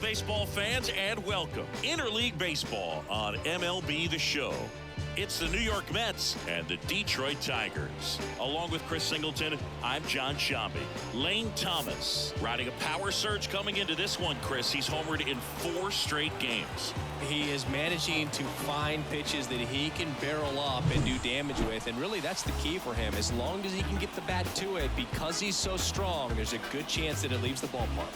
baseball fans, and welcome. Interleague Baseball on MLB The Show. It's the New York Mets and the Detroit Tigers. Along with Chris Singleton, I'm John Shambi. Lane Thomas riding a power surge coming into this one, Chris. He's homered in 4 straight games. He is managing to find pitches that he can barrel up and do damage with, and really that's the key for him. As long as he can get the bat to it, because he's so strong, there's a good chance that it leaves the ballpark.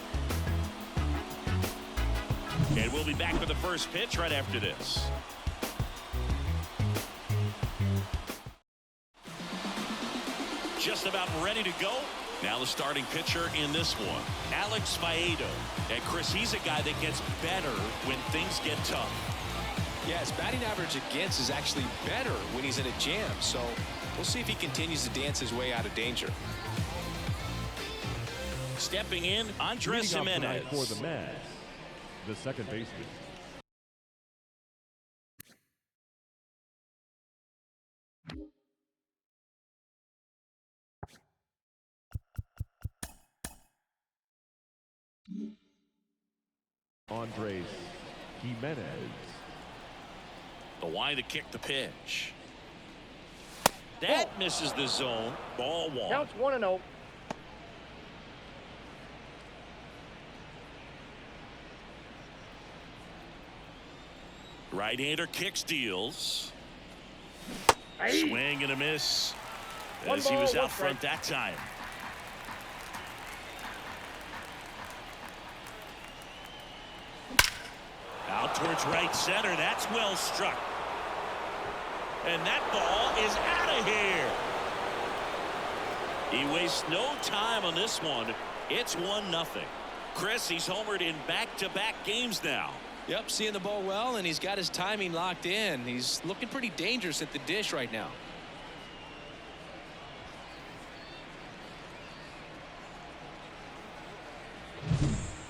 And we'll be back with the first pitch right after this. Just about ready to go. Now the starting pitcher in this one, Alex Faedo. And Chris, he's a guy that gets better when things get tough. Yeah, his batting average against is actually better when he's in a jam. So we'll see if he continues to dance his way out of danger. Stepping in, Andres Jimenez. For the Mets, the second baseman. Andres Jimenez. The wide to kick the pitch. That misses the zone. Ball 1. Counts 1-0. Right-hander kicks, deals. Hey. Swing and a miss One as he ball, was one out front strike. that time. Out towards right center. That's well struck. And that ball is out of here. He wastes no time on this one. It's 1-0. Chris, he's homered in back-to-back games now. Yep, seeing the ball well, and he's got his timing locked in. He's looking pretty dangerous at the dish right now.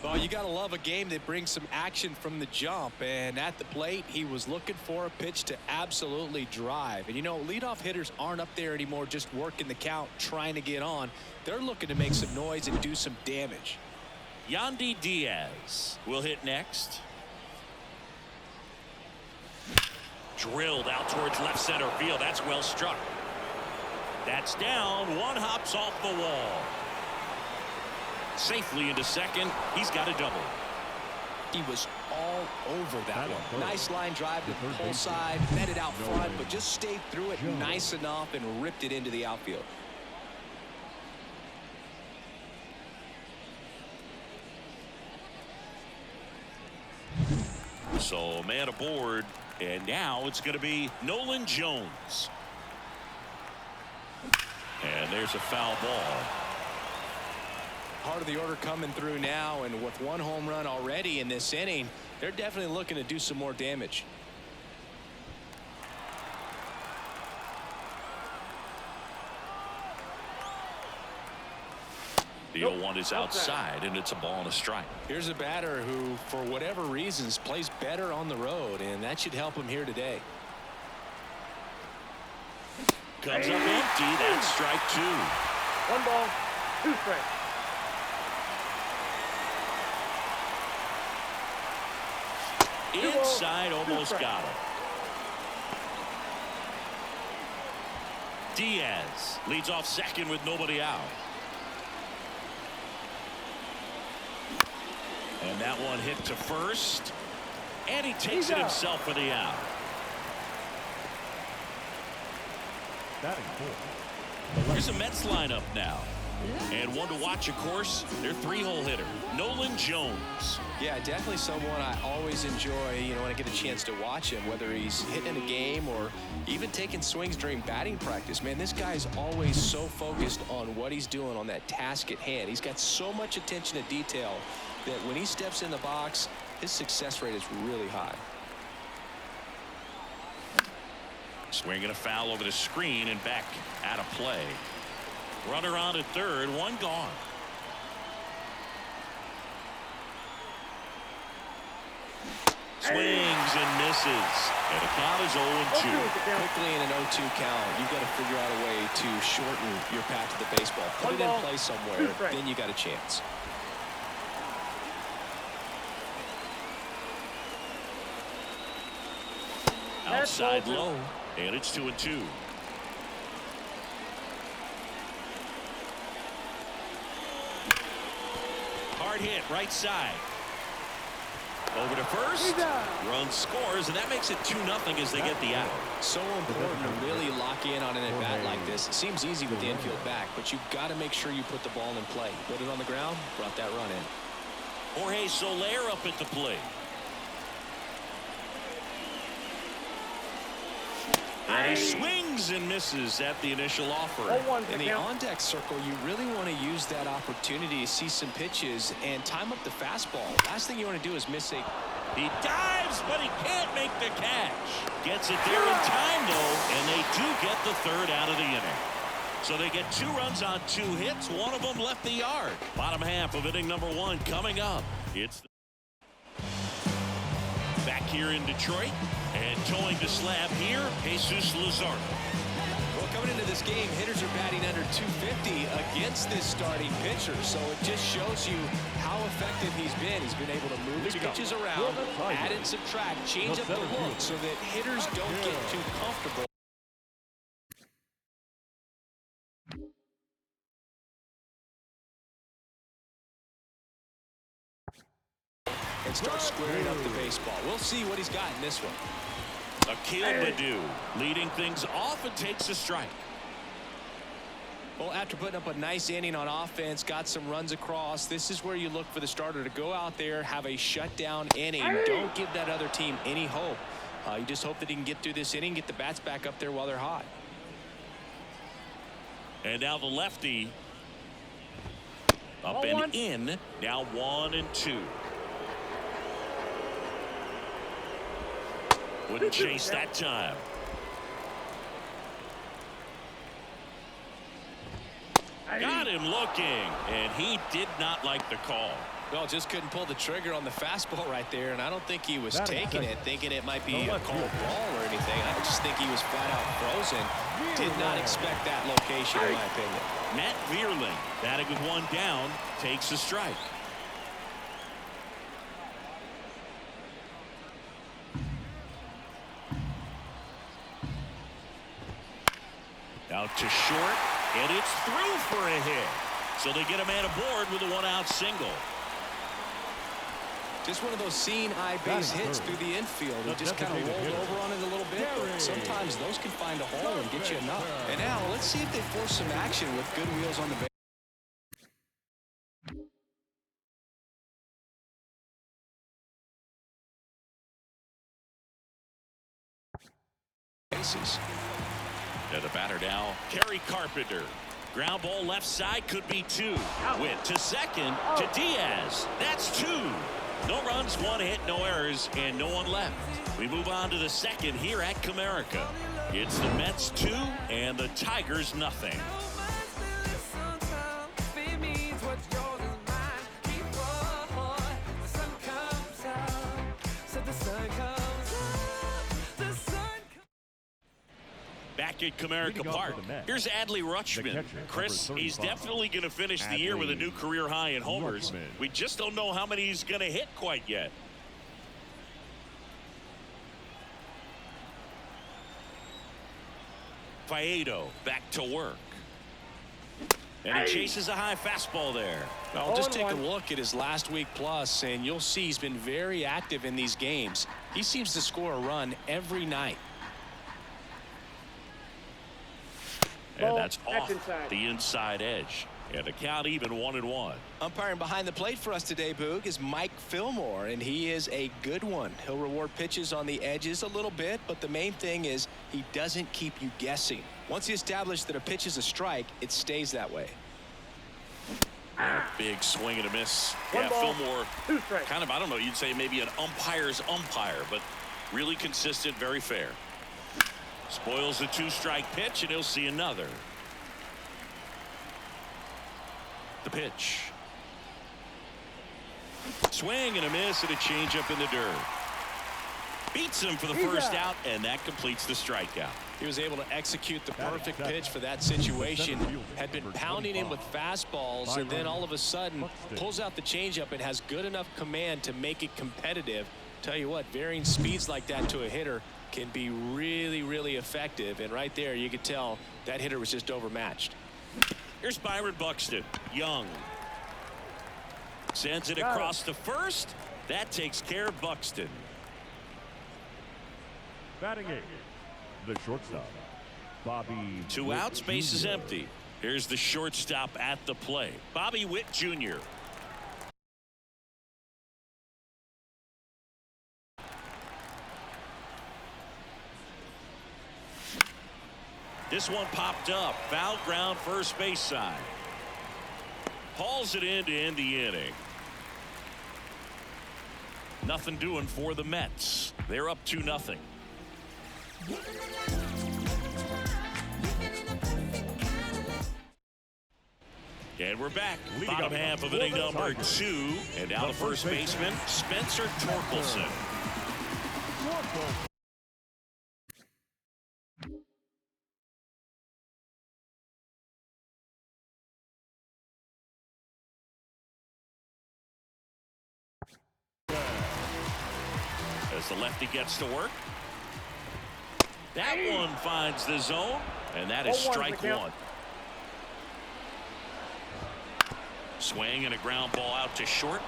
Well, you got to love a game that brings some action from the jump, and at the plate he was looking for a pitch to absolutely drive. And you know, leadoff hitters aren't up there anymore just working the count, trying to get on. They're looking to make some noise and do some damage. Yandy Diaz will hit next. Drilled out towards left center field. That's well struck. That's down. One hops off the wall. Safely into second. He's got a double. He was all over that one. Nice line drive to the pull side, met it out front, but just stayed through it nice enough and ripped it into the outfield. So man aboard, and now it's going to be Nolan Jones. And there's a foul ball. Part of the order coming through now, and with 1 home run already in this inning, they're definitely looking to do some more damage. The 0-1 is outside, and it's a ball and a strike. Here's a batter who, for whatever reasons, plays better on the road, and that should help him here today. Comes up empty. That's strike 2. 1 ball, 2 strikes. Inside, almost got him. Diaz leads off second with nobody out. And that one hit to first. And he takes it himself for the out. Batting 4. Here's a Mets lineup now. And one to watch, of course, their 3-hole hitter, Nolan Jones. Yeah, definitely someone I always enjoy, you know, when I get a chance to watch him, whether he's hitting a game or even taking swings during batting practice. Man, this guy's always so focused on what he's doing on that task at hand. He's got so much attention to detail that when he steps in the box, his success rate is really high. Swinging a foul over the screen and back out of play. Runner on at third, 1 gone. Swings and misses. And the count is 0-2. Quickly in an 0-2 count, you've got to figure out a way to shorten your path to the baseball. Put it in play somewhere, then you got a chance. outside low, and it's 2-2. Hard hit right side. Over to first. Run scores, and that makes it 2-0 as they get the out. So important to really lock in on an at-bat like this. It seems easy with the infield back, but you've got to make sure you put the ball in play. Put it on the ground, brought that run in. Jorge Soler up at the plate. And he swings and misses at the initial offer. In the on-deck circle, you really want to use that opportunity to see some pitches and time up the fastball. Last thing you want to do is miss a... He dives, but he can't make the catch. Gets it there in time, though, and they do get the third out of the inning. So they get 2 runs on 2 hits. One of them left the yard. Bottom half of inning number 1 coming up. It's back here in Detroit. And towing the slab here, Jesus Luzardo. Well, coming into this game, hitters are batting under 250 against this starting pitcher. So it just shows you how effective he's been. He's been able to move his pitches around, add and subtract, change up the look so that hitters don't get too comfortable. And start squaring up the baseball. We'll see what he's got in this one. Akil Baddoo leading things off and takes a strike. Well, after putting up a nice inning on offense, got some runs across, this is where you look for the starter to go out there, have a shutdown inning. Don't give that other team any hope. You just hope that he can get through this inning, get the bats back up there while they're hot. And now the lefty up and in. Now 1-2. Wouldn't chase that time. Got him looking, and he did not like the call. Well, just couldn't pull the trigger on the fastball right there, and I don't think he was taking it, thinking it might be a called ball or anything. I just think he was flat out frozen. Did not expect that location, in my opinion. Matt Vierling, batting with 1 down, takes a strike. Out to short, and it's through for a hit. So they get a man aboard with a 1-out single. Just one of those seeing-eye base hits through the infield. He just kind of rolled over on it a little bit, but sometimes those can find a hole and get you enough. And now let's see if they force some action with good wheels on the bases. And the batter now, Kerry Carpenter. Ground ball left side, could be 2. Witt to second, to Diaz. That's 2. No runs, 1 hit, no errors, and no one left. We move on to the second here at Comerica. It's the Mets 2 and the Tigers nothing. Back at Comerica Park, here's Adley Rutschman. Chris, he's definitely going to finish the year with a new career high in homers. We just don't know how many he's going to hit quite yet. Faedo back to work. And he chases a high fastball there. Well, just take a look at his last week plus, and you'll see he's been very active in these games. He seems to score a run every night. And that's off the inside edge. And the count even 1-1. Umpiring behind the plate for us today, Boog, is Mike Fillmore, and he is a good one. He'll reward pitches on the edges a little bit, but the main thing is he doesn't keep you guessing. Once you establish that a pitch is a strike, it stays that way. Big swing and a miss. Yeah, Fillmore, kind of, I don't know, you'd say maybe an umpire's umpire, but really consistent, very fair. Spoils the 2-strike pitch, and he'll see another. The pitch. Swing and a miss, and a changeup in the dirt. Beats him for the first out, and that completes the strikeout. He was able to execute the perfect pitch for that situation. Had been pounding him with fastballs, and then all of a sudden pulls out the changeup and has good enough command to make it competitive. Tell you what, varying speeds like that to a hitter can be really, really effective. And right there, you could tell that hitter was just overmatched. Here's Byron Buxton. Young. Sends it across to first. That takes care of Buxton. Batting eighth, the shortstop, Bobby. 2 Witt outs, base is Jr. empty. Here's the shortstop at the plate, Bobby Witt Jr. This one popped up. Foul ground, first base side. Hauls it in to end the inning. Nothing doing for the Mets. They're up 2-0. And we're back. Bottom half of inning number 2. And now the first baseman, Spencer Torkelson. As the lefty gets to work. That one finds the zone, and that is strike one. Swing and a ground ball out to short.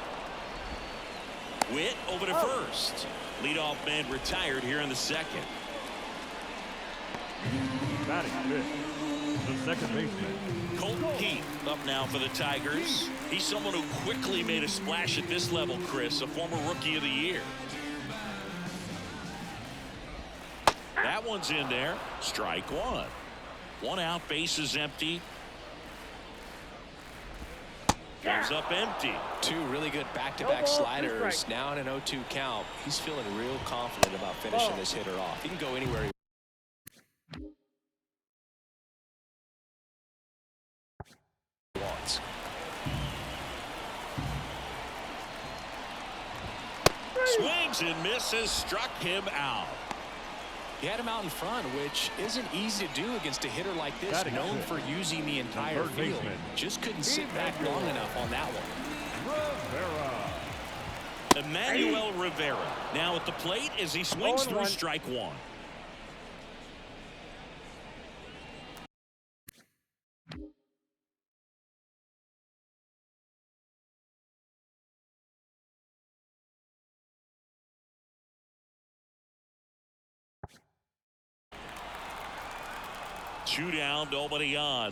Witt over to first. Leadoff man retired here in the second. Batting fifth, the second baseman, Colton Keith up now for the Tigers. He's someone who quickly made a splash at this level, Chris, a former Rookie of the Year. That one's in there. Strike one. 1 out, base is empty. Comes up empty. 2 really good back-to-back sliders. Now in an 0-2 count. He's feeling real confident about finishing this hitter off. He can go anywhere he wants. Swings and misses. Struck him out. He had him out in front, which isn't easy to do against a hitter like this, known for using the entire field. Just couldn't sit back long enough on that one. Emmanuel Rivera now at the plate as he swings through strike one. Two down, nobody on.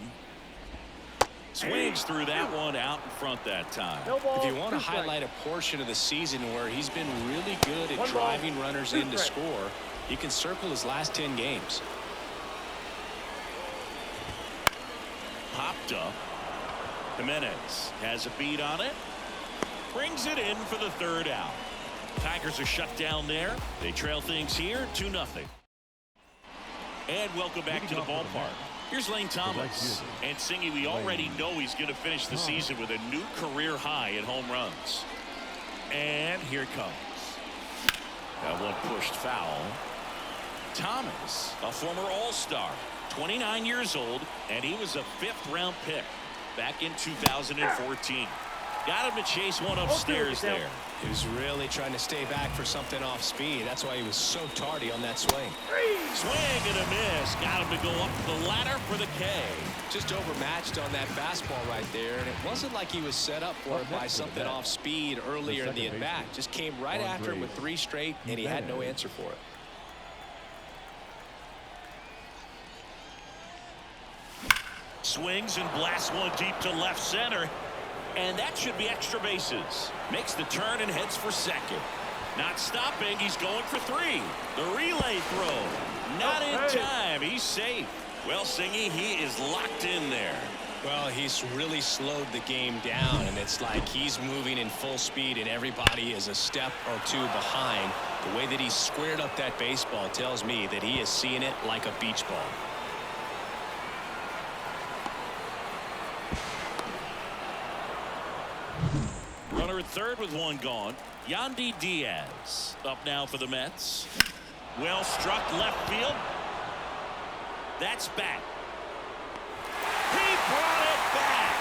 Swings through that one out in front that time. If you want to highlight a portion of the season where he's been really good at driving runners in to score, you can circle his last 10 games. Popped up. Jimenez has a beat on it. Brings it in for the 3rd out. Tigers are shut down there. They trail things here 2-0. And welcome back to the ballpark. Here's Lane Thomas. And Singy, we already know he's going to finish the season with a new career high in home runs. And here it comes. That one pushed foul. Thomas, a former All-Star, 29 years old, and he was a 5th-round pick back in 2014. Got him to chase one upstairs there. He was really trying to stay back for something off speed. That's why he was so tardy on that swing. Swing and a miss. Got him to go up the ladder for the K. Just overmatched on that fastball right there. And it wasn't like he was set up for it by something off speed earlier in the at-bat. Just came right after him with 3 straight, and he had no answer for it. Swings and blasts one deep to left center. And that should be extra bases. Makes the turn and heads for second. Not stopping. He's going for 3. The relay throw. Not in time. He's safe. Well, Singy, he is locked in there. Well, he's really slowed the game down, and it's like he's moving in full speed, and everybody is a step or 2 behind. The way that he squared up that baseball tells me that he is seeing it like a beach ball. Runner at third with 1 gone. Yandy Diaz up now for the Mets. Well struck left field. That's back. He brought it back.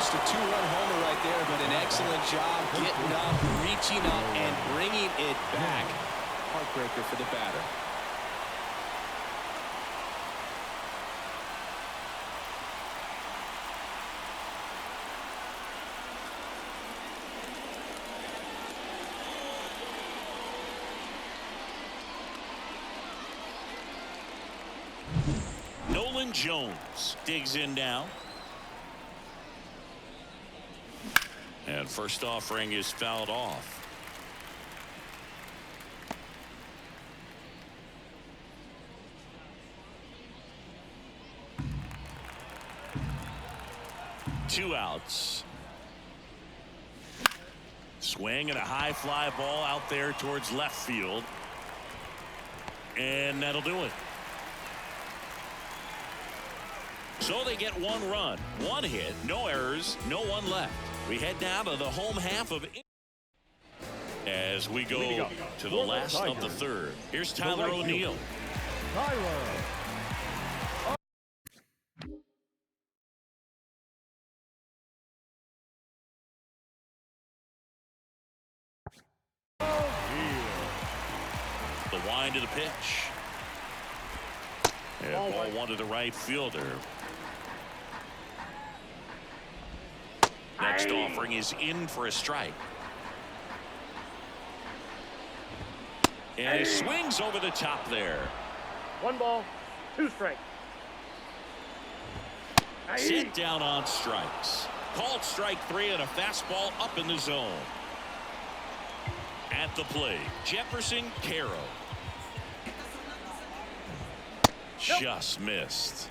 almost a two-run homer right there, but an excellent job getting up, reaching up, and bringing it back. Heartbreaker for the batter. Jones digs in now. And first offering is fouled off. Two outs. Swing and a high fly ball out there towards left field. And that'll do it. So they get one run, one hit, no errors, no one left. We head down to the home half of it as we go to the last of the third. Here's Tyler O'Neill. The wind to the pitch. And ball one to the right fielder. Next offering is in for a strike. And he swings over the top there. 1 ball, 2 strikes. Sit down on strikes. Called strike 3 and a fastball up in the zone. At the plate, Jefferson Caro. Just missed.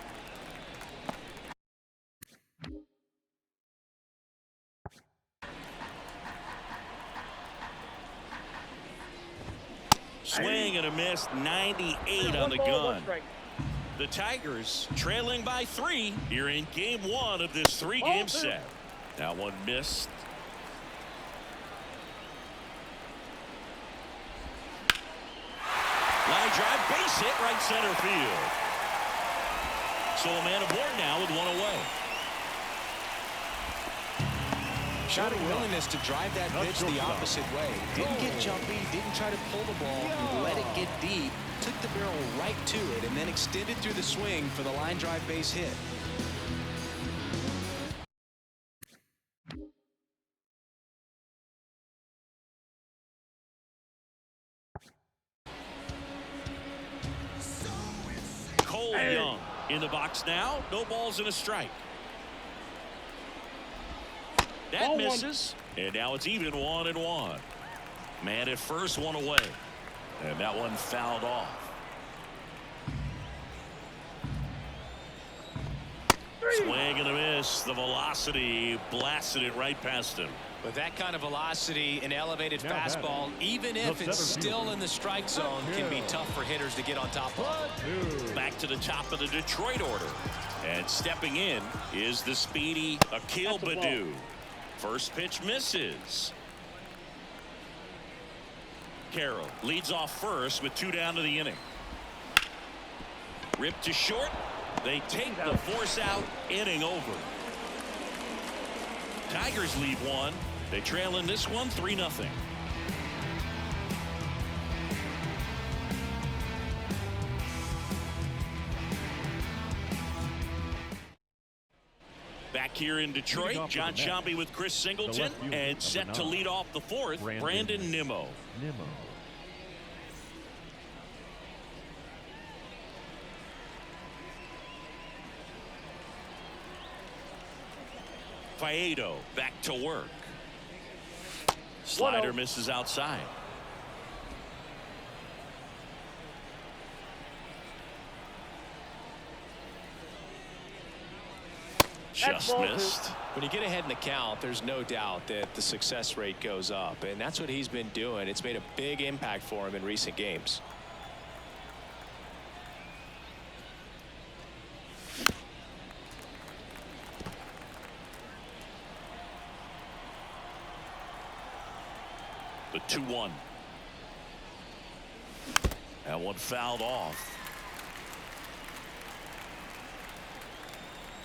Swing and a miss, 98 on the gun. The Tigers trailing by 3 here in game 1 of this 3-game set. That one missed. Line drive, base hit, right center field. So a man aboard now with 1 away. Showed a willingness to drive that pitch the opposite way. Didn't get jumpy, didn't try to pull the ball, let it get deep, took the barrel right to it, and then extended through the swing for the line drive base hit. Cole Young in the box now. No balls and a strike. That misses. And now it's even 1-1. Man at first, 1 away. And that one fouled off. Swing and a miss. The velocity blasted it right past him. With that kind of velocity, an elevated fastball, even if it's still in the strike zone, can be tough for hitters to get on top of. Back to the top of the Detroit order. And stepping in is the speedy Akil Baddoo. First pitch misses. Carroll leads off first with 2 down to the inning. Ripped to short. They take the force out. Inning over. Tigers lead 1. They trail in this one 3-0. Back here in Detroit, John Sciambi with Chris Singleton, and set to lead off the 4th, Brandon Nimmo. Faedo back to work. Slider misses outside. Just missed. When you get ahead in the count, there's no doubt that the success rate goes up, and that's what he's been doing. It's made a big impact for him in recent games. The 2-1. That one fouled off.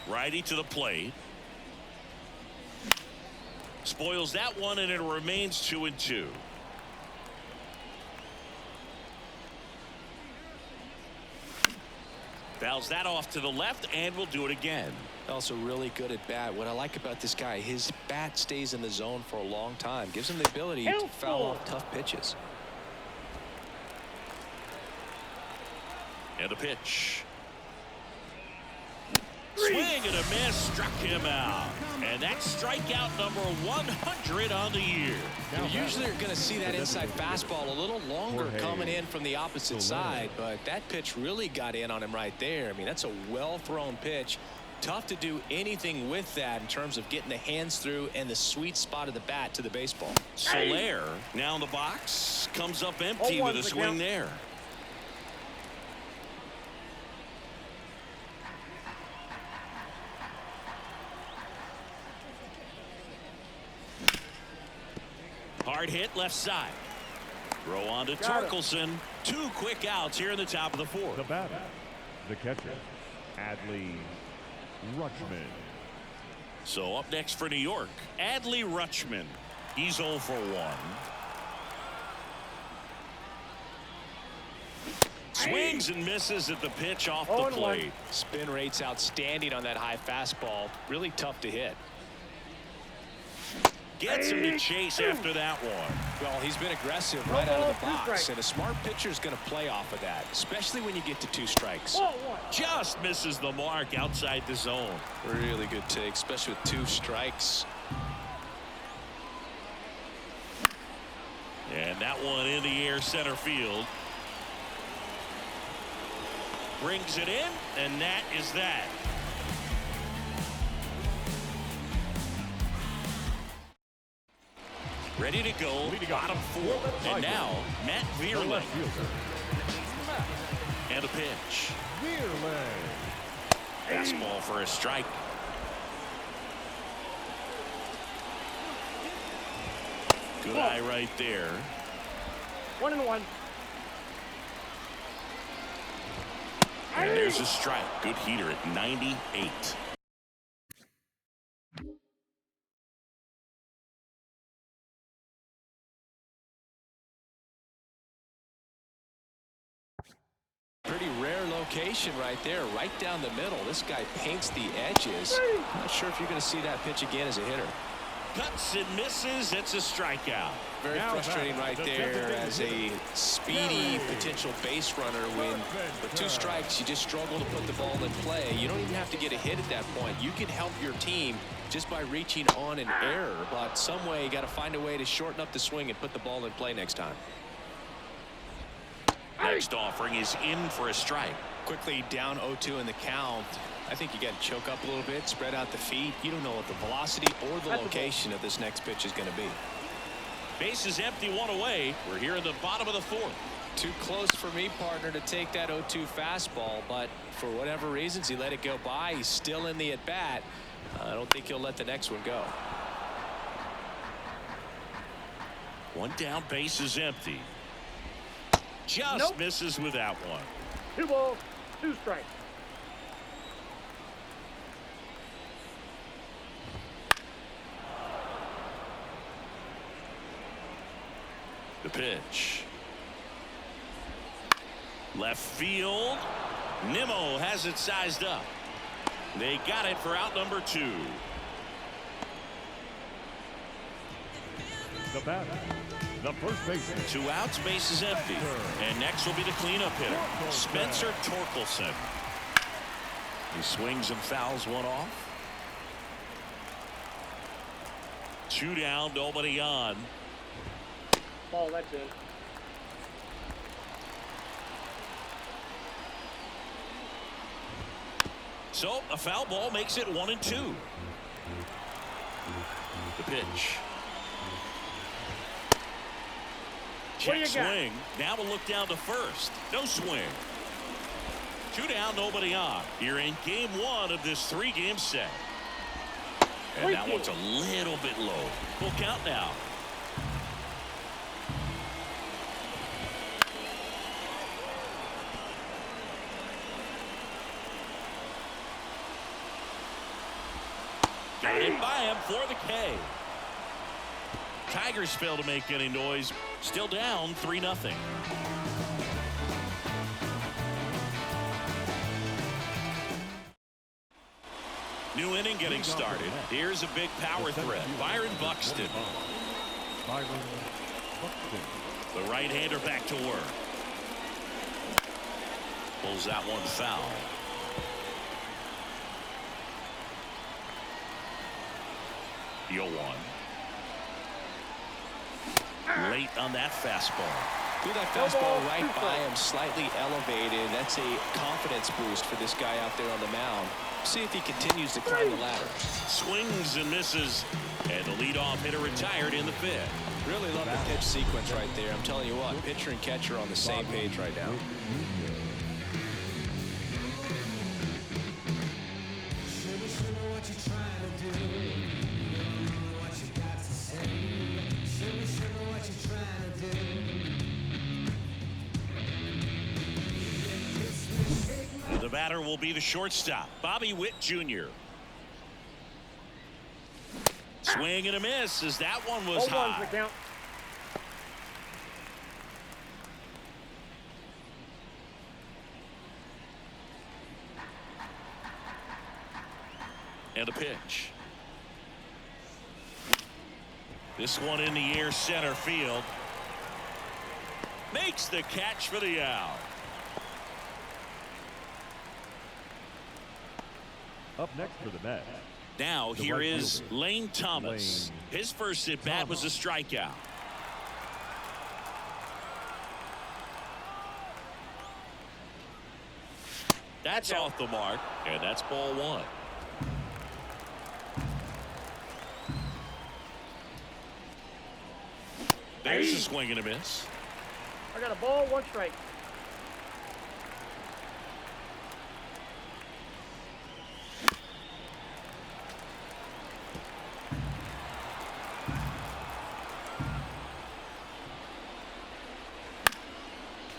Righty to the plate. Spoils that one, and it remains 2-2. Fouls that off to the left, and we'll do it again. Also really good at bat. What I like about this guy, his bat stays in the zone for a long time. Gives him the ability to foul off tough pitches. And a pitch. Swing and a miss, struck him out. And that's strikeout number 100 on the year. You usually are going to see that inside fastball a little longer coming in from the opposite side, but that pitch really got in on him right there. I mean, that's a well-thrown pitch. Tough to do anything with that in terms of getting the hands through and the sweet spot of the bat to the baseball. Soler now in the box, comes up empty with a swing there. Hard hit left side. Throw on to Torkelson. 2 quick outs here in the top of the 4th. The batter, the catcher, Adley Rutschman. So up next for New York, Adley Rutschman. He's 0 for 1. Swings and misses at the pitch off the plate. Spin rate's outstanding on that high fastball. Really tough to hit. Gets him to chase after that one. Well, he's been aggressive right out of the box, and a smart pitcher is going to play off of that, especially when you get to 2 strikes. Just misses the mark outside the zone. Really good take, especially with 2 strikes. And that one in the air center field. Brings it in, and that is that. Ready to go, bottom 4. And now, Matt Vierling. And a pitch. Fastball for a strike. Good eye right there. 1-1. And there's a strike. Good heater at 98. Pretty rare location right there, right down the middle. This guy paints the edges. Not sure if you're going to see that pitch again as a hitter. Cuts and misses. It's a strikeout. Very frustrating right there as a speedy potential base runner when with 2 strikes you just struggle to put the ball in play. You don't even have to get a hit at that point. You can help your team just by reaching on an error, but some way you got to find a way to shorten up the swing and put the ball in play next time. Next offering is in for a strike. Quickly down 0-2 in the count. I think you got to choke up a little bit, spread out the feet. You don't know what the velocity or the location of this next pitch is going to be. Base is empty, 1 away. We're here in the bottom of the 4th. Too close for me, partner, to take that 0-2 fastball, but for whatever reasons he let it go by. He's still in the at bat. I don't think he'll let the next one go. 1 down, base is empty. Just misses with that one. 2 balls, 2 strikes. The pitch. Left field. Nimmo has it sized up. They got it for out number 2. The batter, the first baseman. 2 outs, base is empty. And next will be the cleanup hitter, Spencer Torkelson. He swings and fouls one off. 2 down, nobody on. Ball, that's in. So a foul ball makes it 1-2. The pitch. Check swing. Now we'll look down to first. No swing. 2 down, nobody on. Here in game 1 of this 3-game set. And that one's a little bit low. Full count now. Got it by him for the K. Tigers fail to make any noise. Still down 3-0. New inning getting started. Here's a big power threat. Byron Buxton. The right-hander back to work. Pulls that one foul. The 0-1. Late on that fastball. Threw that fastball right by him, slightly elevated. That's a confidence boost for this guy out there on the mound. See if he continues to climb the ladder. Swings and misses, and the leadoff hitter retired in the fifth. Really love the pitch sequence right there. I'm telling you what, pitcher and catcher are on the same page right now. The batter will be the shortstop, Bobby Witt Jr. Swing and a miss as that one was high. And a pitch. This one in the air, center field. Makes the catch for the out. Up next for the Mets. Now here is Lane Thomas. His first at bat was a strikeout. That's off the mark, and that's ball one. There's a swing and a miss. I got a ball, 1 strike.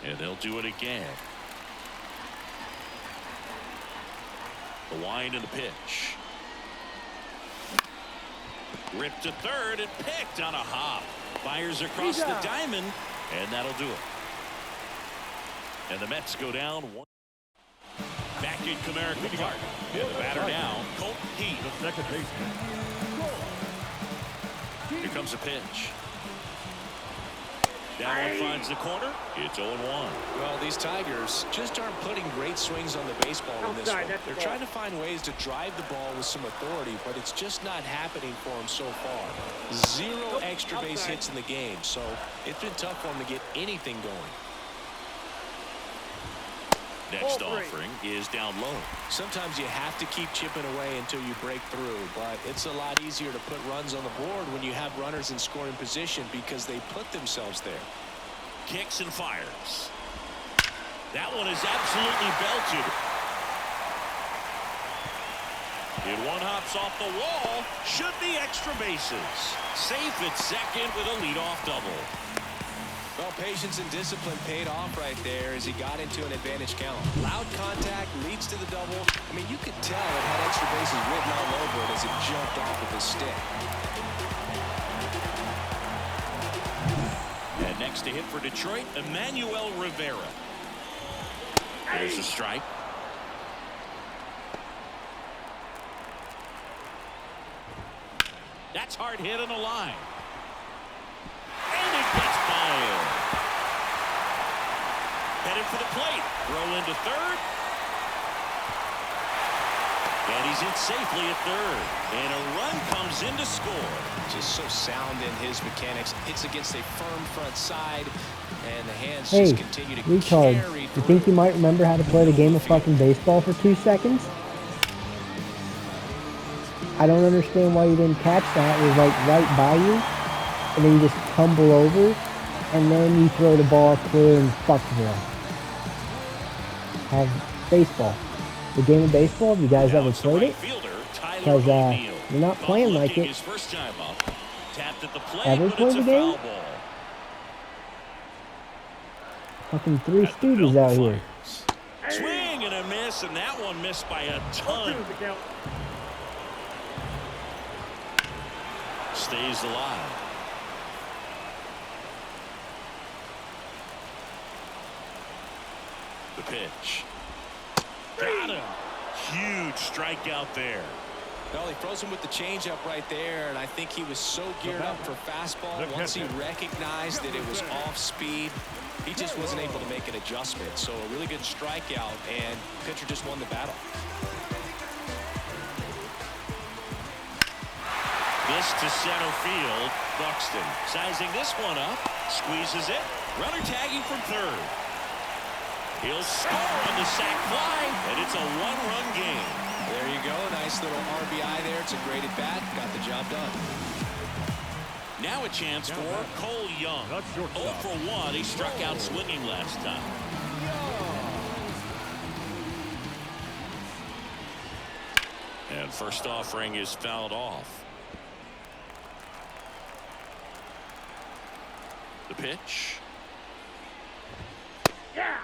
And they'll do it again. The wind and the pitch. Ripped to third and picked on a hop. Fires across the diamond, and that'll do it. And the Mets go down 1. Back in Comerica Park. And the batter now, Colt Heat. The second baseman. Here comes a pitch. That one finds the corner. It's 0-1. Well, these Tigers just aren't putting great swings on the baseball in this one. They're trying to find ways to drive the ball with some authority, but it's just not happening for them so far. 0 extra base hits in the game, so it's been tough for them to get anything going. Next offering is down low. Sometimes you have to keep chipping away until you break through, but it's a lot easier to put runs on the board when you have runners in scoring position because they put themselves there. Kicks and fires. That one is absolutely belted. It one hops off the wall. Should be extra bases. Safe at second with a leadoff double. Well, patience and discipline paid off right there as he got into an advantage count. Loud contact leads to the double. I mean, you could tell it had extra bases written all over it as it jumped off with his stick. And next to hit for Detroit, Emmanuel Rivera. There's a strike. That's hard hit on the line. And it gets by him. Headed for the plate. Throw into third. And he's in safely at third. And a run comes in to score. Just so sound in his mechanics. Hits against a firm front side. And the hands just continue to retard. carry You think you might remember how to play the game of fucking baseball for 2 seconds? I don't understand why you didn't catch that. It was like right by you. And then you just tumble over. And then you throw the ball clear and Fuckville. Have baseball. The game of baseball, have you guys ever played it? Because you're not playing like it. Ever played the game? Fucking Three Stooges out here. Swing and a miss, and that one missed by a ton. Stays alive. The pitch. Got him. Huge strikeout there. Well, he froze him with the changeup right there, and I think he was so geared up for fastball. Once he recognized that it was off speed, he just wasn't able to make an adjustment. So a really good strikeout, and pitcher just won the battle. This to center field. Buxton sizing this one up. Squeezes it. Runner tagging from third. He'll score on the sac fly, and it's a one-run game. There you go. Nice little RBI there. It's a great at-bat. Got the job done. Now a chance for Cole Young. 0 for 1. He struck out swinging last time. And first offering is fouled off. The pitch. Yeah.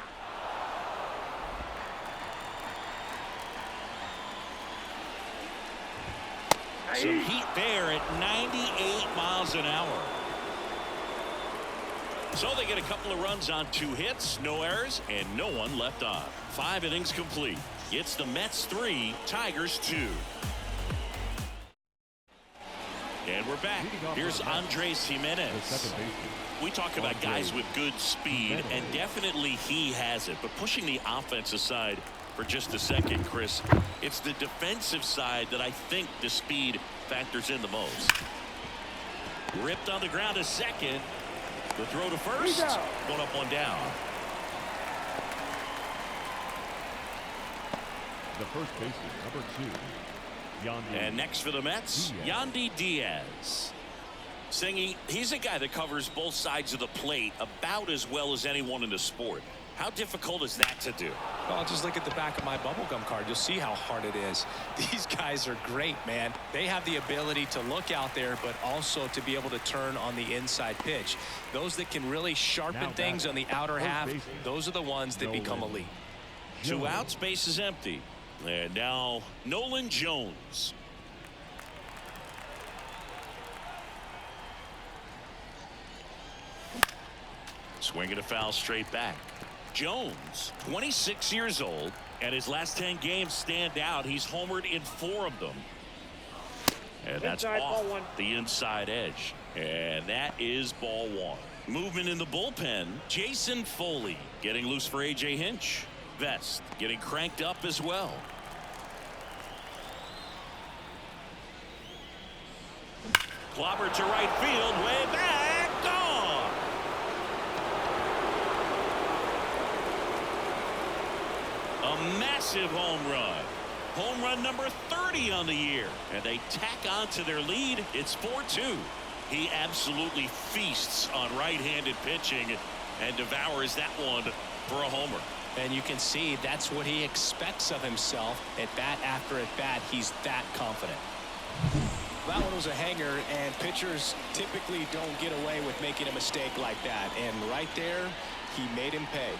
Some heat there at 98 miles an hour. So they get a couple of runs on 2 hits, no errors, and no one left on. 5 innings complete. It's the Mets 3, Tigers 2. And we're back. Here's Andres Jimenez. We talk about guys with good speed, and definitely he has it. But pushing the offense aside for just a second, Chris, it's the defensive side that I think the speed factors in the most. Ripped on the ground to second. The throw to first. One up, one down. The first baseman, number 2, Yandy. And next for the Mets, Yandy Diaz. Singy, he's a guy that covers both sides of the plate about as well as anyone in the sport. How difficult is that to do? Well, just look at the back of my bubblegum card. You'll see how hard it is. These guys are great, man. They have the ability to look out there, but also to be able to turn on the inside pitch. Those that can really sharpen things on the outer half, those are the ones that become elite. 2 outs, base is empty. And now Nolan Jones. Swinging a foul straight back. Jones, 26 years old, and his last 10 games stand out. He's homered in 4 of them. And that's off the inside edge. And that is ball 1. Movement in the bullpen. Jason Foley getting loose for A.J. Hinch. Vest getting cranked up as well. Clobber to right field, way back, gone. A massive home run. Home run number 30 on the year. And they tack on to their lead. It's 4-2. He absolutely feasts on right-handed pitching and devours that one for a homer. And you can see that's what he expects of himself at bat after at bat. He's that confident. That one was a hanger, and pitchers typically don't get away with making a mistake like that. And right there, he made him pay.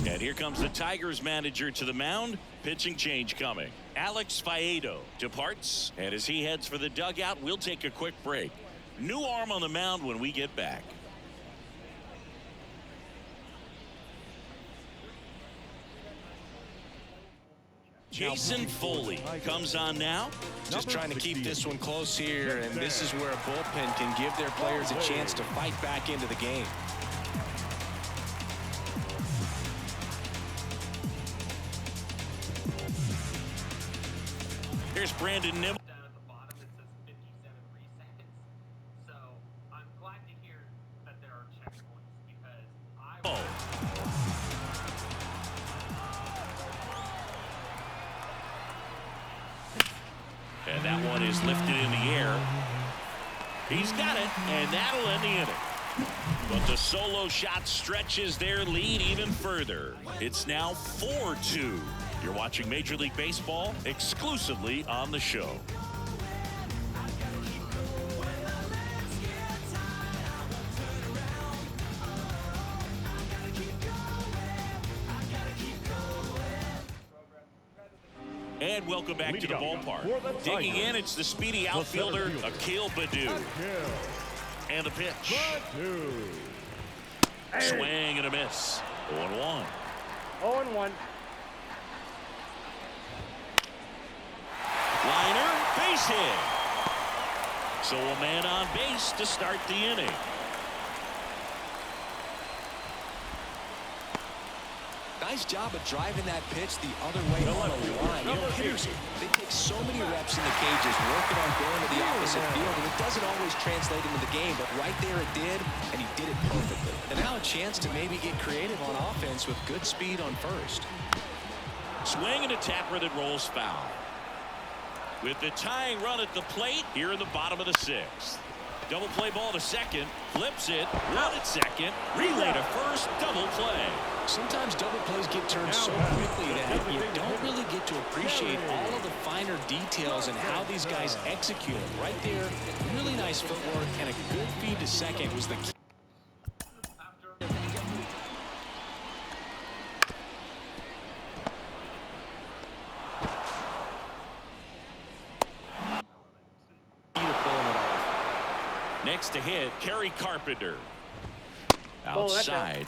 And here comes the Tigers manager to the mound. Pitching change coming. Alex Faedo departs, and as he heads for the dugout, we'll take a quick break. New arm on the mound when we get back. Jason Foley comes on now. Just trying to keep this one close here, and this is where a bullpen can give their players a chance to fight back into the game. Here's Brandon Nimmo. Down at the bottom it says 57 reseconds. So I'm glad to hear that there are checkpoints because And that one is lifted in the air. He's got it, and that'll end the inning. But the solo shot stretches their lead even further. It's now 4-2. You're watching Major League Baseball exclusively on the show. And welcome back to the ballpark. For the Digging in, Tigers, it's the speedy outfielder, Akil Baddoo. And the pitch. Swing and a miss. 0-1. 0-1. Liner, base hit. So a man on base to start the inning. Nice job of driving that pitch the other way on the line. You know, hitters, they take so many reps in the cages, working on going to the opposite field, and it doesn't always translate into the game, but right there it did, and he did it perfectly. And now a chance to maybe get creative on offense with good speed on first. Swing and a tapper that rolls foul. With the tying run at the plate here in the bottom of the sixth. Double play ball to second. Flips it. Run at second. Relay to first. Double play. Sometimes double plays get turned so quickly that you don't really get to appreciate all of the finer details and how these guys execute it. Right there, really nice footwork and a good feed to second was the key. Next to hit, Kerry Carpenter. Outside.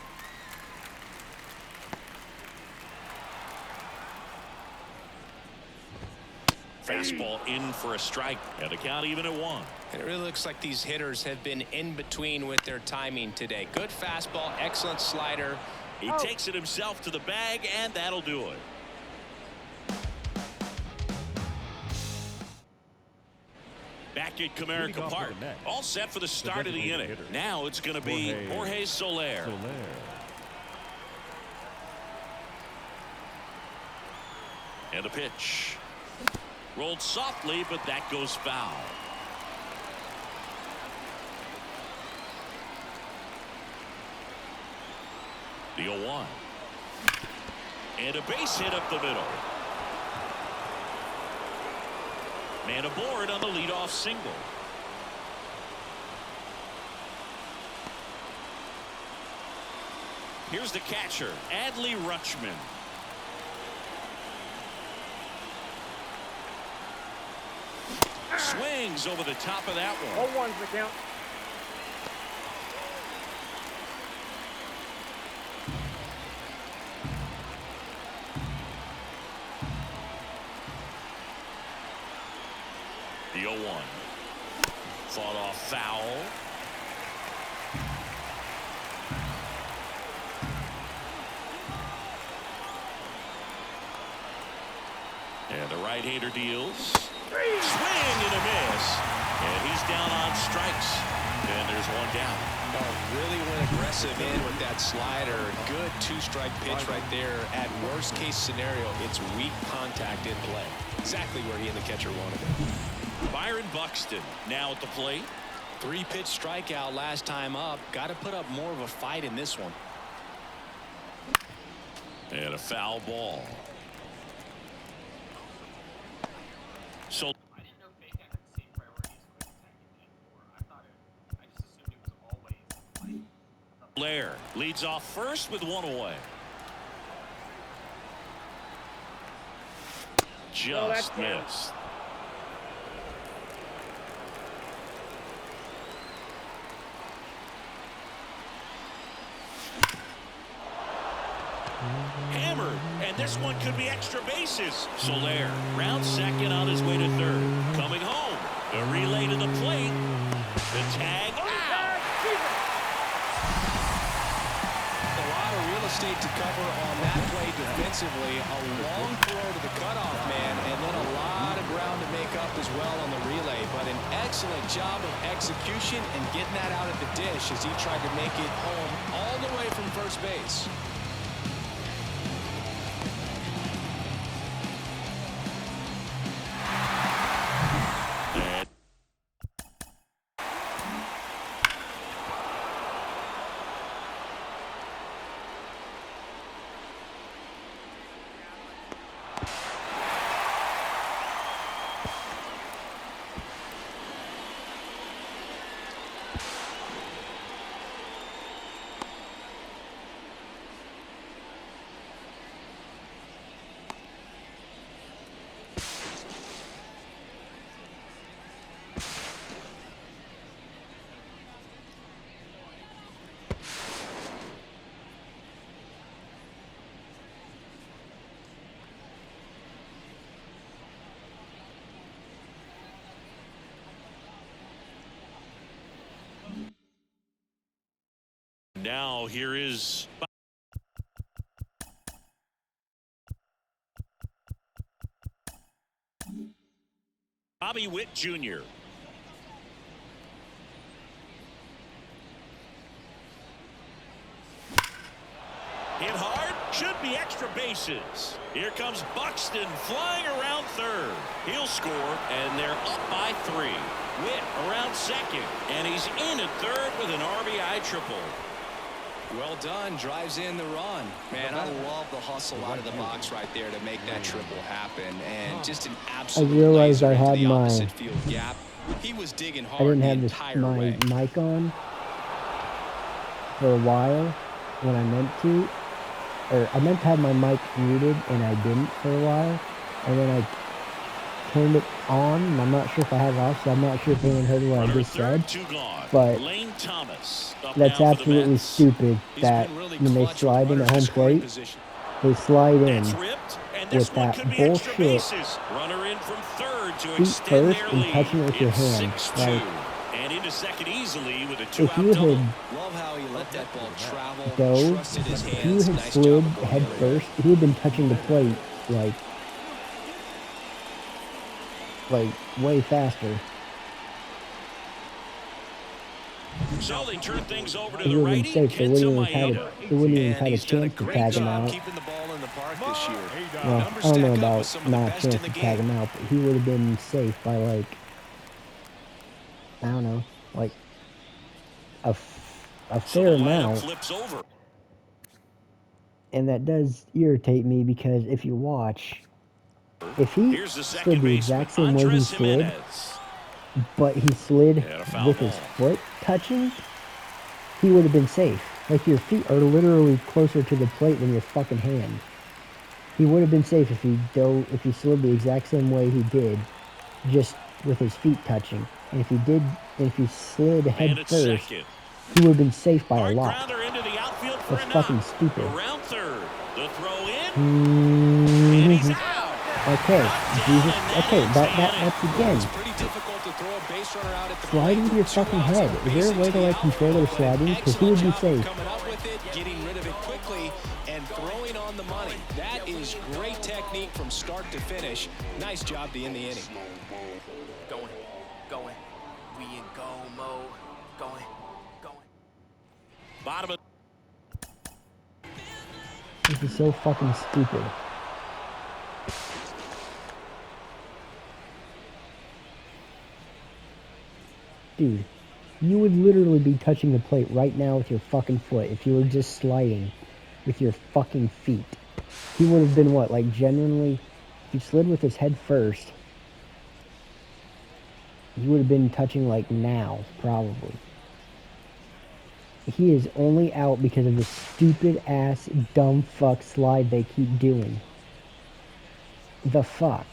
Fastball in for a strike, and the count even at 1. And it really looks like these hitters have been in between with their timing today. Good fastball, excellent slider. He takes it himself to the bag, and that'll do it. Back at Comerica Park, all set for the start of the inning. Now it's going to be Jorge Soler. And the pitch. Rolled softly, but that goes foul. The 0-1. And a base hit up the middle. Man aboard on the leadoff single. Here's the catcher, Adley Rutschman. Swings over the top of that one. 0-1's the count. The 0-1. Fought off foul. And the right-hander deals. Swing and a miss. And he's down on strikes. And there's one down. Oh, really went aggressive in with that slider. Good two-strike pitch right there. At worst case scenario, it's weak contact in play. Exactly where he and the catcher wanted it. Byron Buxton now at the plate. 3-pitch strikeout last time up. Got to put up more of a fight in this one. And a foul ball. So I didn't know Fake had the same priorities for attacking anymore. I just assumed it was always like. Blair leads off first with one away. Just missed. Hammered, and this one could be extra bases. Soler rounds second on his way to third. Coming home, the relay to the plate. The tag out. A lot of real estate to cover on that play defensively. A long throw to the cutoff man, and then a lot of ground to make up as well on the relay. But an excellent job of execution and getting that out of the dish as he tried to make it home all the way from first base. now here is Bobby Witt Jr. Hit hard, should be extra bases. Here comes Buxton flying around third. He'll score, and they're up by 3. Witt around second, and he's in at third with an RBI triple. Well done, drives in the run. Man, I love the hustle out of the box right there to make that triple happen, and just an absolute realized laser I into had the my- opposite field gap. He was digging I hard didn't the have entire my way. mic on for a while when I meant to. Or I meant to have my mic muted, and I didn't for a while. And then I turned it on, and I'm not sure if I have it off, so I'm not sure if anyone heard what I Runner at just said. third, 2 gone. But Lane Thomas up that's now for the absolutely Mets. stupid He's that been really when they clutch with slide in runners at in home scoring plate, position. they slide in That's ripped, and this with one that could be extra bullshit bases. Runner in from third to feet extend first their and lead. touching it with your It's hand. 6-2. Like, And into second easily with a if you 2-out double. had Love how he let that ball travel, dove, trusted his if you hands. had Nice slid job of going head the other way. first, he would have been touching the plate like way faster. So they turn things over to He the would have been righty, safe, so Kenta wouldn't even had Maeda. he wouldn't even And had a he's done a chance to great tag him job out. keeping the ball in the park this year. Well, Numbers I don't know stack up about with some of the not a best chance in to the tag game. him out, but he would have been safe by like, I don't know, like a So fair the lineup amount. flips over. And that does irritate me because if you watch, if he Here's the slid second the baseman, exact same way he Andres slid, Jimenez. but he slid And a foul with his ball. foot touching, he would have been safe. Like, your feet are literally closer to the plate than your fucking hand. He would have been safe if he slid the exact same way he did, just with his feet touching. And if he slid Man head at first, second. he would have been safe by a Hard lot. grounder into the outfield for That's a fucking knock. stupid. Around third. The throw in. And he's out. Okay, Knocked Jesus. down, and that Okay, ends the inning. that's again. It's pretty difficult to throw a base runner out at the Sliding plate to your with 2 fucking outs head. and Is there a base way into to the like control their outfield, but an sliding? Because he would be excellent job of safe. coming up with it, getting rid of it quickly, and throwing on the money. That is great technique from start to finish. Nice job to end the inning. Going. We in go mode. Going. Bottom of This is so fucking stupid. Dude, you would literally be touching the plate right now with your fucking foot if you were just sliding with your fucking feet. He would have been what, like genuinely, if he slid with his head first, he would have been touching like now, probably. He is only out because of the stupid ass dumb fuck slide they keep doing. The fuck.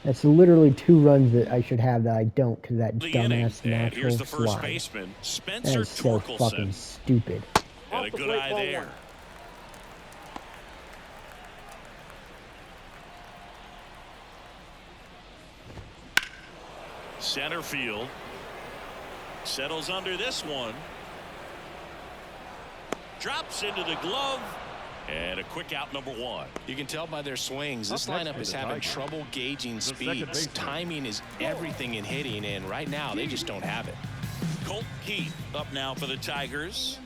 That's literally 2 runs that I should have that I don't because that the inning. dumbass And natural here's the first slide. baseman, That Spencer is so fucking Torkelson. stupid. And a Off the good plate, eye ball there. 1. Center field. Settles under this one. Drops into the glove. And a quick out, number 1. You can tell by their swings, this Up next lineup for is the having Tigers, trouble gauging second speeds. baseman. Timing is everything in hitting, and right now they just don't have it. Colt Keith up now for the Tigers.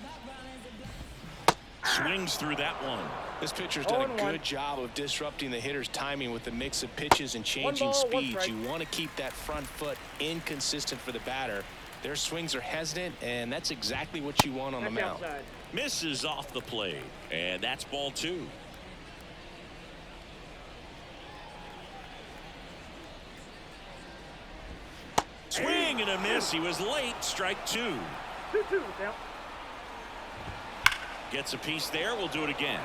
Swings through that one. This pitcher's done a 0-1. good job of disrupting the hitter's timing with the mix of pitches and changing 1 ball, 1 speeds. strike. You want to keep that front foot inconsistent for the batter. Their swings are hesitant, and that's exactly what you want on the Back mound. outside. Misses off the plate. And that's ball 2. Swing and a miss. He was late. Strike 2. 2-2 count. Gets a piece there. We'll do it again.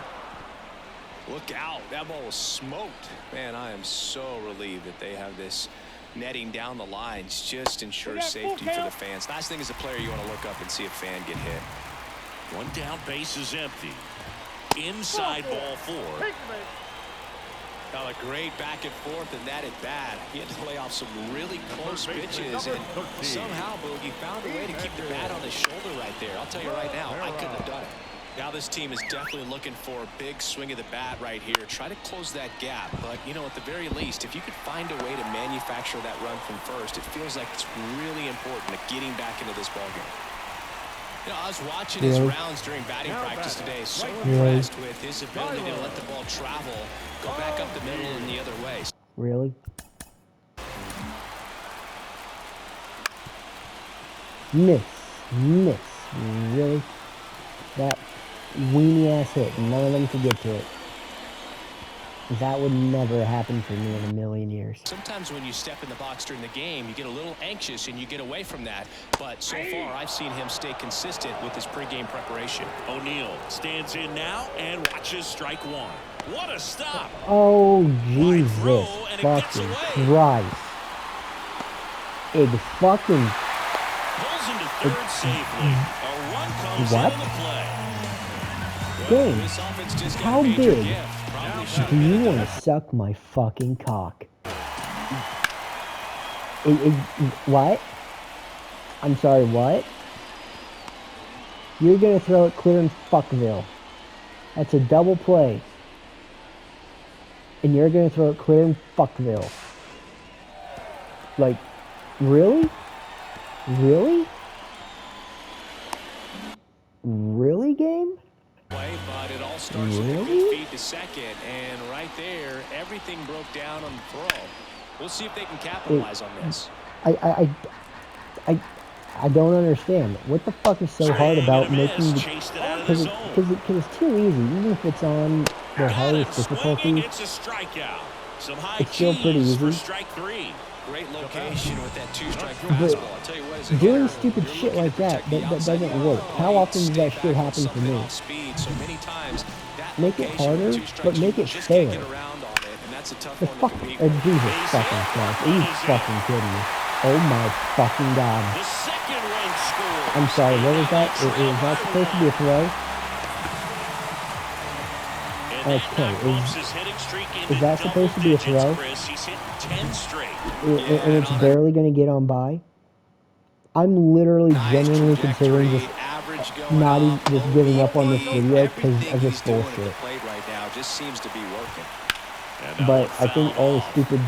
Look out. That ball was smoked. Man, I am so relieved that they have this netting down the lines. Just ensures We got full safety for the count. fans. Last thing as a player, you want to look up and see a fan get hit. One down, base is empty. Inside ball 4. Take the base. Now a great back and forth, and that at bat. He had to lay off some really close pitches, and somehow, Boogie found a way to keep the bat on his shoulder right there. I'll tell you right now, I couldn't have done it. Now this team is definitely looking for a big swing of the bat right here. Try to close that gap, but, you know, at the very least, if you could find a way to manufacture that run from first, it feels like it's really important to getting back into this ballgame. You know, I was watching his rounds during batting practice today. So impressed with his ability to let the ball travel, go back up the middle and the other way. Really? Miss. Really? That weenie ass hit. None of them could get to it. That would never happen for me in a million years. Sometimes when you step in the box during the game, you get a little anxious and you get away from that. But so far, I've seen him stay consistent with his pregame preparation. O'Neal stands in now and watches strike one. What a stop. Oh, Jesus and it gets fucking away. Christ. It fucking... Pulls into third safely. A run comes What? into play. Game. This offense just got How a major big gift. Probably should do have you been want done. to suck my fucking cock? What? I'm sorry, what? You're going to throw it clear in Fuckville. That's a double play. And you're going to throw it clear in Fuckville. Like, really? Really? Really, game? Play, but it all starts with a Really? good feed to second, and right there, everything broke down on the throw. We'll see if they can capitalize on this. I don't understand. What the fuck is so hard about making the... Chased it out of the zone. Because it's too easy, even if it's on the hardest difficulty. It's a strikeout. Some high It's still pretty keys for easy. strike three. Great location with that two-strike But fastball. I'll tell you what, as a doing hitter, stupid you're shit looking like to that, protect the that outside doesn't wall. work. How often does Stay that back shit with happen for something me? off speed, so many times that Make it location harder, with two but strikes, make you it just can't fair. get around on it, and that's a tough The one to fuck, compete with. Jesus fucking Christ. Are you fucking kidding me? Oh my fucking God. The second run scores. I'm sorry, what was that? Is that supposed to be a throw? And that Okay, knocks his hitting streak into is that supposed to be a double digits, throw? Chris. He's hit 10 straight. And it's barely going to get on by? I'm literally genuinely considering just not even just giving up on this video because of this bullshit. Right now just seems to be working. And that But one I think fouled all the off. stupid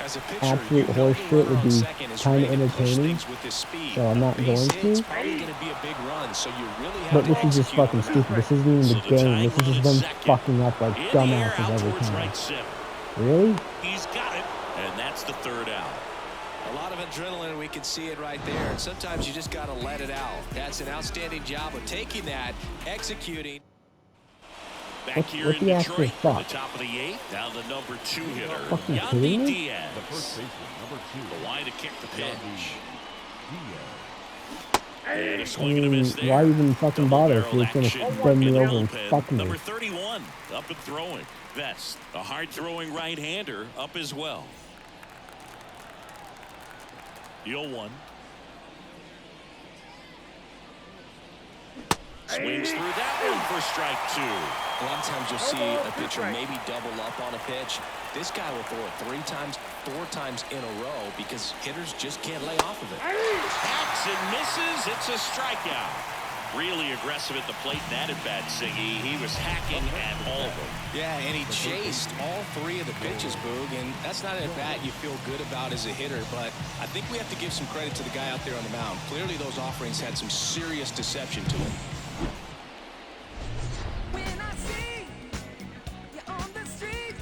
As a pitcher, absolute you know horse the shit runner would on be second is kind of ready to push entertaining, things with his speed. so I'm not Base going hit's to. probably going to be a big run, so you really have But to this is just execute on fucking the mound. stupid. This isn't even So the the game. tying This is run just at them second. fucking up like In the air, dumbasses out every towards time. right center. Really? He's got it, and that's the third out. A lot of adrenaline, we can see it right there. And sometimes you just got to let it out. That's an outstanding job of taking that, executing. Back here what in the actual Detroit, from the fuck? top of the eighth, down the number 2 hitter, Fucking Yandy kidding me? Diaz. The first baseman, number 2. The line to kick the pitch. Diaz. And a I swing and a mean, miss there. why even fucking bother if you're Double-barreled going to action bend me in the over and bullpen. fuck me? Number 31, up and throwing. Vest, a hard-throwing right-hander, up as well. 0-1. Swings through that one for strike 2. A lot of times you'll see a pitcher maybe double up on a pitch. This guy will throw it 3 times, 4 times in a row because hitters just can't lay off of it. Hacks and misses. It's a strikeout. Really aggressive at the plate in that at-bat, Siggy. He was hacking at all of them. Yeah, and he chased all 3 of the pitches, Boog, and that's not an at-bat you feel good about as a hitter, but I think we have to give some credit to the guy out there on the mound. Clearly those offerings had some serious deception to him. When I see you on the street,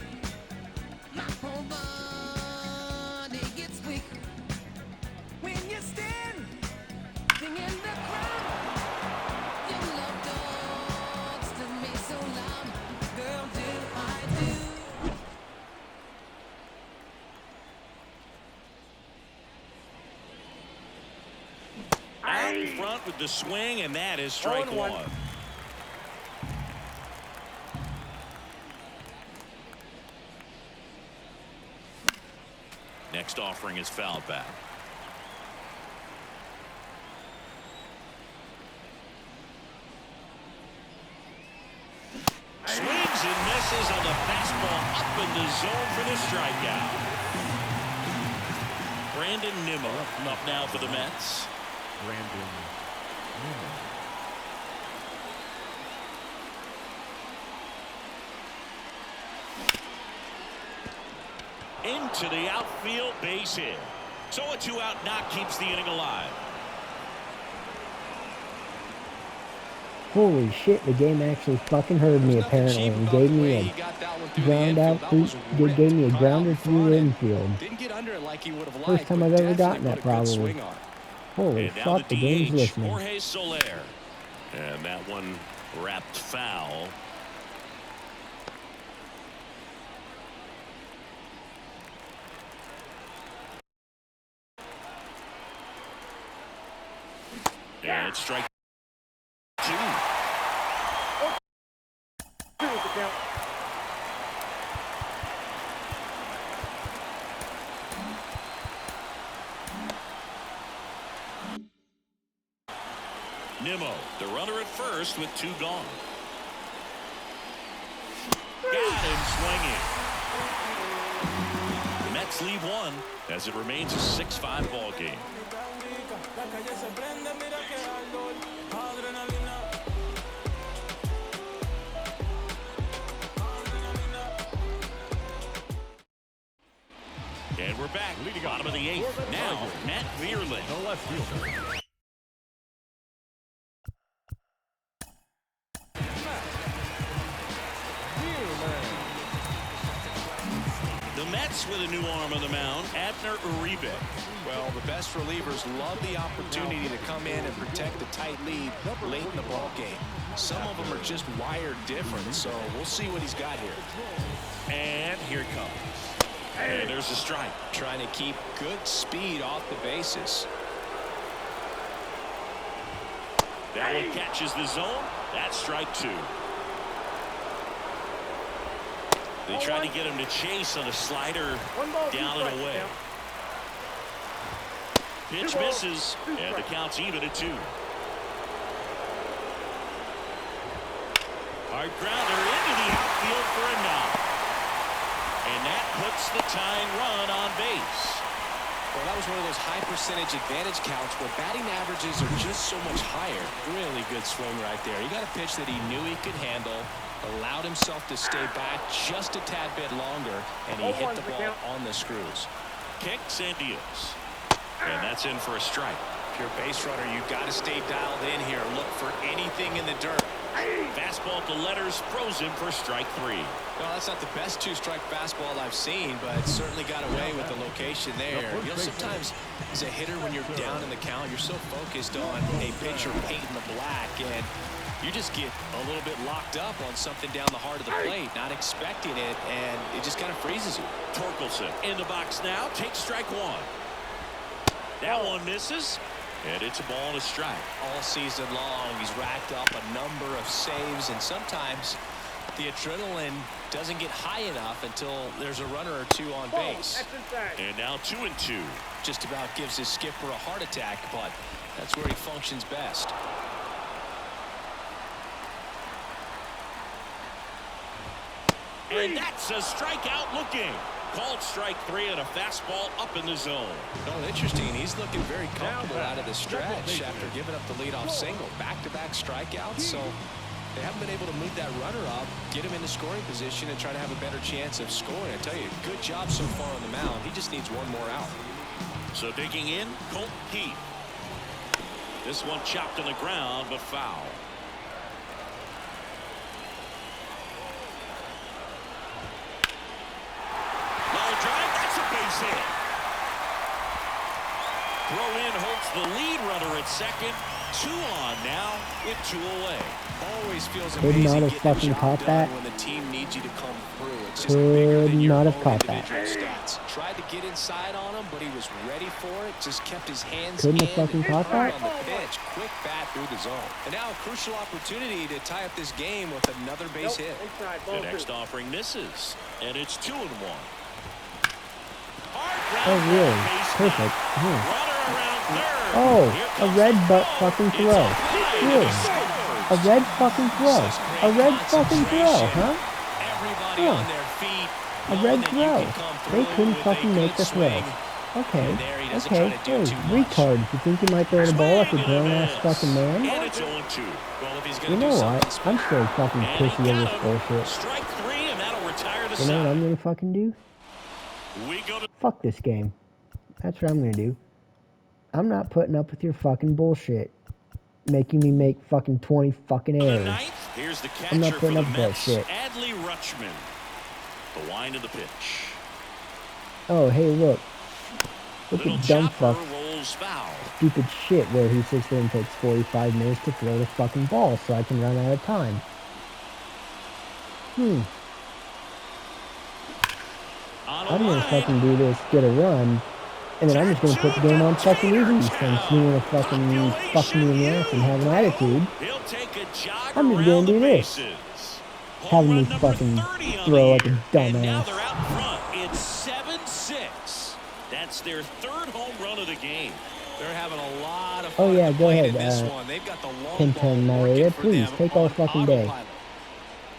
my whole body gets weak. When you stand singing the crowd, your love talks to me so loud. Girl, do I do? Out in front with the swing, and that is strike 1. Next offering is fouled back. Swings and misses. misses on the fastball up in the zone for the strikeout. Brandon Nimmo up now for the Mets. Brandon Nimmo. Into the outfield, base hit. So a 2-out knock keeps the inning alive. Holy shit, the game actually fucking heard me apparently and gave me a ground out through, gave me a grounder through the infield. Didn't get under it like he would have liked. First time I've ever gotten that probably. Holy And now fuck, the game's DH, listening. Jorge Soler. And that one wrapped foul. And it's strike 2. 2 is the count. Nimmo, the runner at first with 2 gone. Got him swinging. The Mets lead 1 as it remains a 6-5 ball game. And we're back. Bottom of the 8th. Now, Matt Vierling. The left fielder. The Mets with a new arm on the mound, Abner Uribe. Well, the best relievers love the opportunity to come in and protect the tight lead late in the ball game. Some of them are just wired different, so we'll see what he's got here. And here it comes. And there's a strike. Trying to keep good speed off the bases. That one catches the zone. That's strike 2. They tried to get him to chase on a slider down and away. Pitch misses, and the count's even at 2. Hard grounder into the outfield for a knock. And that puts the tying run on base. Well, that was one of those high percentage advantage counts where batting averages are just so much higher. Really good swing right there. He got a pitch that he knew he could handle, allowed himself to stay back just a tad bit longer, and he hit the ball on the screws. Kicks and deals. And that's in for a strike. If you're a base runner, you've got to stay dialed in here. Look for anything in the dirt. Fastball to letters, frozen for strike 3. Well, that's not the best 2-strike fastball I've seen, but it certainly got away with the location there. You know, sometimes as a hitter, when you're down in the count, you're so focused on a pitcher painting the black, and you just get a little bit locked up on something down the heart of the plate, not expecting it, and it just kind of freezes you. Torkelson in the box now, takes strike 1. That one misses. And it's a ball and a strike. All season long, he's racked up a number of saves, and sometimes the adrenaline doesn't get high enough until there's a runner or 2 on base. And now 2-2. Just about gives his skipper a heart attack, but that's where he functions best. And that's a strikeout looking. Called strike 3 and a fastball up in the zone. Oh, interesting. He's looking very comfortable out of the stretch after giving up the leadoff single. Back-to-back strikeouts, so they haven't been able to move that runner up, get him into scoring position, and try to have a better chance of scoring. I tell you, good job so far on the mound. He just needs one more out. So digging in, Colt Keith. This one chopped on the ground, but foul. Hit. Throw in hopes the lead runner at second. 2 on now with 2 away. Always feels Could amazing not have fucking caught that. when the team needs you to come through. It's just bigger Could than your not own have caught that. individual stats. Tried to get inside on him, but he was ready for it. Just kept his hands Couldn't in have fucking and caught that. on the pitch. Quick bat through the zone. And now a crucial opportunity to tie up this game with another base hit. The next offering misses, and it's 2-1. Oh, really? Perfect. Oh, a red butt fucking throw. Really? A red fucking throw. A red fucking throw, huh? everybody Huh. on their feet. A knowing red that you throw. can come They through couldn't with a fucking make good the throw. swing. Okay. And there he doesn't Okay. try to do Hey, too much. retard. You think you might throw the ball like a Swing and a grown-ass miss. fucking man? And it's 0-2. Well, if he's You going to know do what? something I'm special. so fucking And he pissy over got this him. bullshit. Strike 3, and that'll retire the You know what I'm side. gonna fucking do? We go to Fuck this game. That's what I'm gonna do. I'm not putting up with your fucking bullshit. Making me make fucking 20 fucking the errors. ninth. Here's the I'm not catcher for putting the up with that Mets, shit. Adley Rutschman. The wind of the pitch. Oh, hey, look. Look Little at dumb chopper fuck. rolls foul. Stupid shit where he sits there and takes 45 minutes to throw the fucking ball so I can run out of time. On a I'm gonna line. fucking do this, get a run, and then I'm just gonna put the game on fucking easy since you wanna fucking fuck me in the ass and have an attitude. He'll take a jog I'm just around gonna the do this. bases. Having Home me run number fucking 30 on throw the like a year. And now dumbass. they're out front. It's 7-6. That's their third home run of the game. They're having a lot of Oh, fun yeah, at the go plate ahead, in this one. They've got the long Tim ball Ten working narrator, for please them take all on fucking day. autopilot.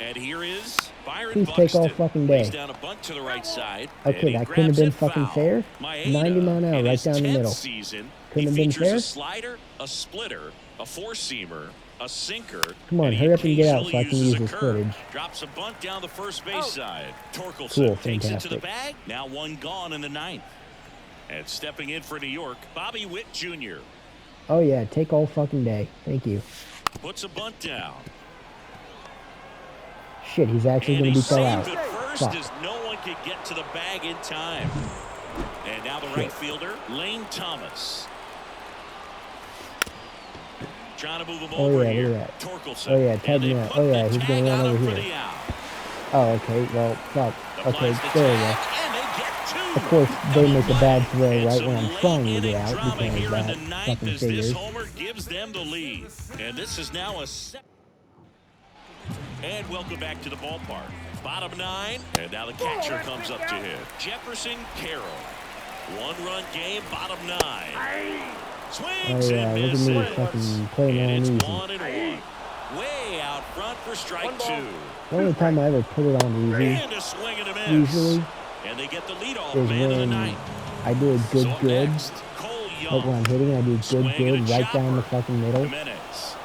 And here is Byron Please Buxton. take all fucking day. Lays down a bunt to the right side. Okay, and he that couldn't have grabs been it fucking foul. fair. Maeda, 90 mile an hour in right his down the 10th middle. Season, Couldn't have he been features fair. a slider, a splitter, a four-seamer, a sinker. Come on, and he hurry up and get out so I occasionally can uses use a this curve. footage. Drops a bunt down the first base side. Torkelson Cool, takes it to the fantastic. bag. Now one gone in the ninth. And stepping in for New York, Bobby Witt Jr. Oh yeah, take all fucking day. Thank you. puts a bunt down. Shit, he's actually And going he to be fell out. saved it first Fuck. as no one could get to the bag in time. And now the right fielder, Lane Thomas. Trying to move him Oh, over yeah, here. look at that. Torkelson. Oh, yeah, And tag they me out. put Oh, yeah, the he's tag gonna run on over him for here. the out. Oh, okay. Well, fuck. Okay, Applies the there we tag, go. and they get two. Of course, they Double make a play. bad throw And right some when I'm late trying to get inning out drama because here in that the ninth fucking as this figures. homer gives them the lead. And this is now a set. And welcome back to the ballpark. Bottom nine, and now the catcher comes up to hit. Jefferson Carroll. One-run game, bottom nine. Swings Oh, yeah, and look at me misses. fucking playing And on it's easy. 1-1. Way out front for strike two. The only time I ever put it on easy, And a swing and a miss. usually, And they get the leadoff is man in the when ninth. I do a So good up good. next, Cole Like Young. when I'm hitting, I do Swing good and a good right down the chopper. fucking middle. Jimenez.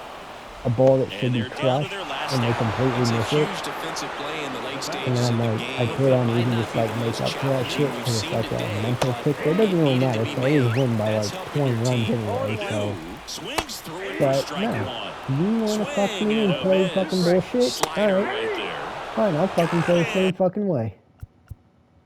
A ball that should And be they're down to crushed, their last and they out. completely It's a miss it. huge defensive play in the late And stages then I'm of the like, game. I put it on Might easy not just be like the make most up for that challenging shit we've because it's seen like a today, mental but kick. But it doesn't really needed matter. to be So I always made. win by That's like helping 20 your runs team. anyway. So, Swings through it for but strike no, one. you want to fuck Swing me and and a play miss. fucking bullshit? Slider All right, right there. fine. I'll fucking play the Got same it. fucking way.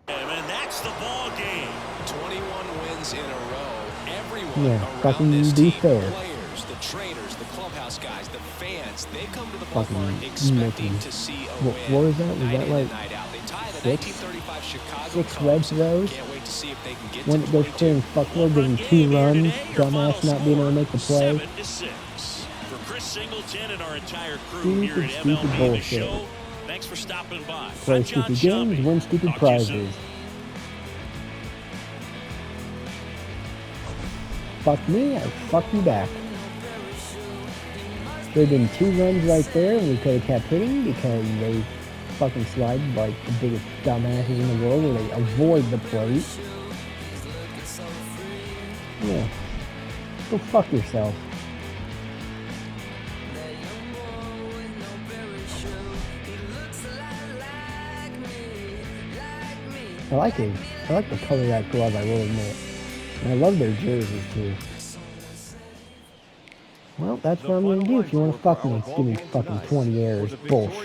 And that's the ball game. 21 wins in a row. Everyone Yeah, around fucking this be team, fair. players, the trainers, the clubhouse guys, the fans, they come to the Fucking ballpark expecting making- to see a what win. was that? Was night that in like and night out. They tie the 6? 1935 Chicago 6 Cubs. red throws? Can't wait to see if they can get When to it goes 22. clear and fuckload, give him 2 runs, dumbass not being able to make the play. 7-6. For Chris Singleton and our entire crew Stupid, here at stupid MLB The bullshit. Show, thanks for stopping by. Play I'm John stupid games, Shelby. win stupid Talk to you soon. prizes. Fuck me, I fuck you back. There have been 2 runs right there, and we could have kept hitting because they fucking slide like the biggest dumbasses in the world where they avoid the plate. Yeah. Go fuck yourself. I like it. I like the color of that glove, I will admit. And I love their jerseys too. Well, that's what I'm gonna do. If you wanna fuck me, give me fucking 20 errors. Bullshit.